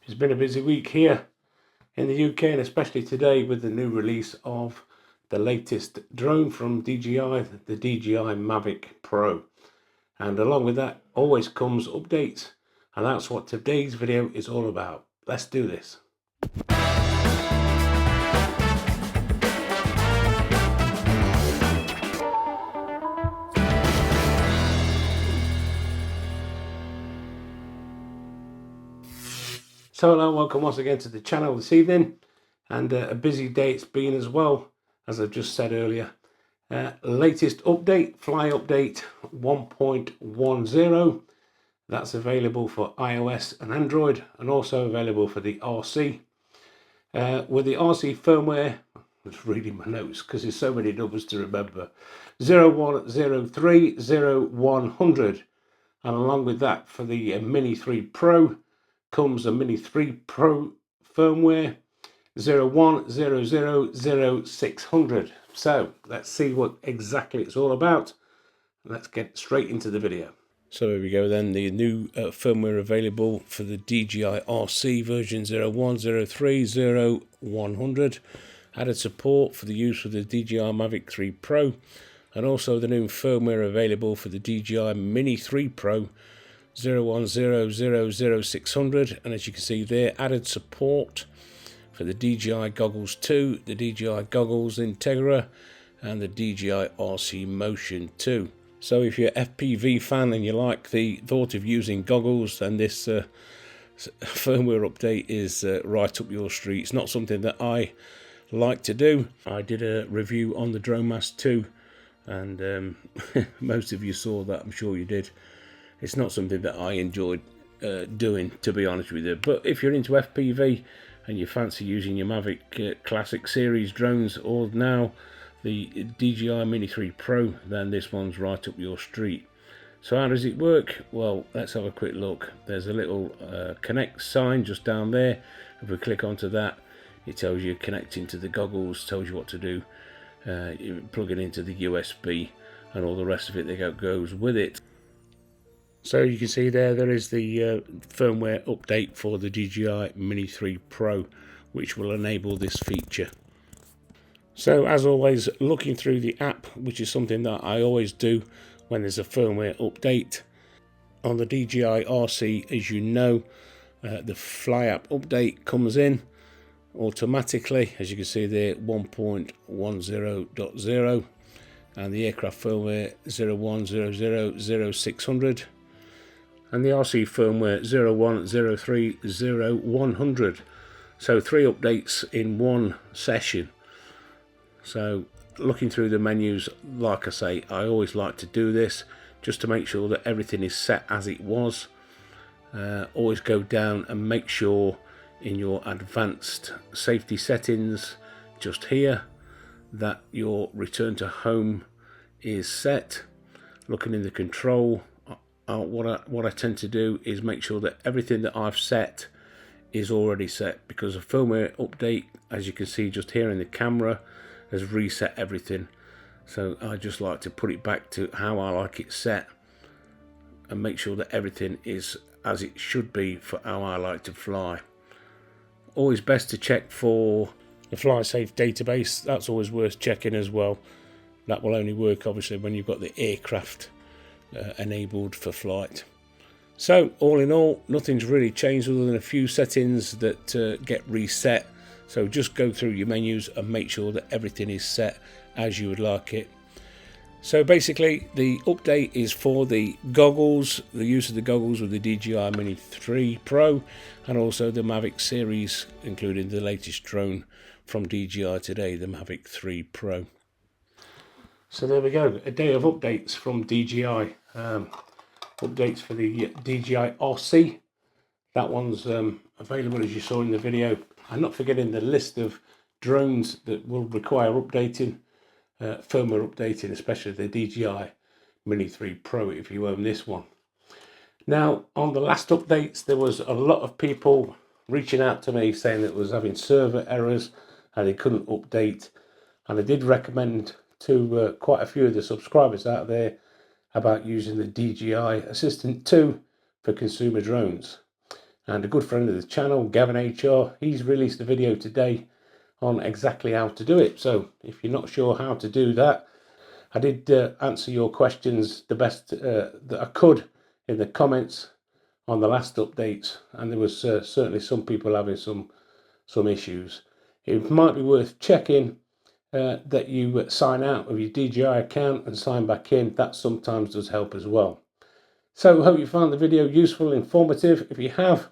It's been a busy week here in the UK, and especially today with the new release of the latest drone from DJI, the DJI Mavic Pro. And along with that always comes updates, and that's what today's video is all about. Let's do this. So hello, welcome once again to the channel this evening, and a busy day it's been as well, as I've just said earlier. Latest update, Fly Update 1.10. That's available for iOS and Android, and also available for the RC. With the RC firmware, I'm just reading my notes because there's so many numbers to remember. 01030100, and along with that for the Mini 3 Pro comes a Mini 3 Pro firmware 01000600. So let's see what exactly it's all about. Let's get straight into the video. So here we go then, the new firmware available for the DJI RC version 01030100. Added support for the use of the DJI Mavic 3 Pro, and also the new firmware available for the DJI Mini 3 Pro 01000600. And as you can see there, added support for the DJI Goggles 2, the DJI Goggles Integra, and the DJI RC Motion 2. So if you're an FPV fan and you like the thought of using goggles, then this firmware update is right up your street. It's not something that I like to do. I did a review on the Drone Mask 2, and most of you saw that, I'm sure you did. It's not something that I enjoyed doing, to be honest with you. But if you're into FPV and you fancy using your Mavic Classic Series drones, or now the DJI Mini 3 Pro, then this one's right up your street. So how does it work? Well, let's have a quick look. There's a little connect sign just down there. If we click onto that, it tells you connecting to the goggles, tells you what to do. You plug it into the USB, and all the rest of it that goes with it. So you can see there is the firmware update for the DJI Mini 3 Pro, which will enable this feature. So as always, looking through the app, which is something that I always do when there's a firmware update. On the DJI RC, as you know, the Fly app update comes in automatically, as you can see there, 1.10.0, and the aircraft firmware 01000600, and the RC firmware 01030100. So 3 updates in one session. So looking through the menus, like I say, I always like to do this just to make sure that everything is set as it was. Always go down and make sure in your advanced safety settings, just here, that your return to home is set. Looking in the control, what I tend to do is make sure that everything that I've set is already set, because a firmware update, as you can see just here in the camera, has reset everything. So I just like to put it back to how I like it set and make sure that everything is as it should be for how I like to fly. Always best to check for the FlySafe database. That's always worth checking as well. That will only work obviously when you've got the aircraft enabled for flight. So all in all, nothing's really changed other than a few settings that get reset. So just go through your menus and make sure that everything is set as you would like it. So basically the update is for the goggles, the use of the goggles with the DJI Mini 3 Pro, and also the Mavic series, including the latest drone from DJI today, the Mavic 3 Pro. So there we go, a day of updates from DJI. Updates for the DJI RC. That one's available, as you saw in the video. And not forgetting the list of drones that will require updating, firmware updating, especially the DJI Mini 3 Pro if you own this one. Now, on the last updates, there was a lot of people reaching out to me saying that it was having server errors and they couldn't update. And I did recommend to quite a few of the subscribers out there about using the DJI Assistant 2 for consumer drones. And a good friend of the channel, Gavin HR, he's released a video today on exactly how to do it. So if you're not sure how to do that, I did answer your questions the best that I could in the comments on the last updates, and there was certainly some people having some issues. It might be worth checking that you sign out of your DJI account and sign back in. That sometimes does help as well. So I hope you found the video useful, informative. If you have,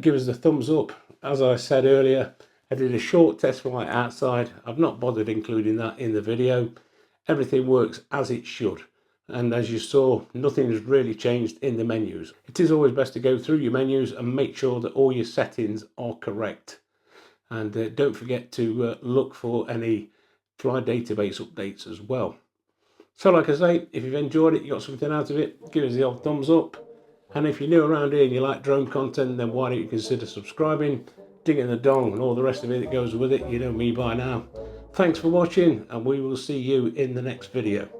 give us a thumbs up. As I said earlier, I did a short test flight outside. I've not bothered including that in the video. Everything works as it should. And as you saw, nothing has really changed in the menus. It is always best to go through your menus and make sure that all your settings are correct. And don't forget to look for any fly database updates as well. So like I say, if you've enjoyed it, you got something out of it, give us the old thumbs up. And if you're new around here and you like drone content, then why don't you consider subscribing, digging the dong and all the rest of it that goes with it. You know me by now. Thanks for watching, and we will see you in the next video.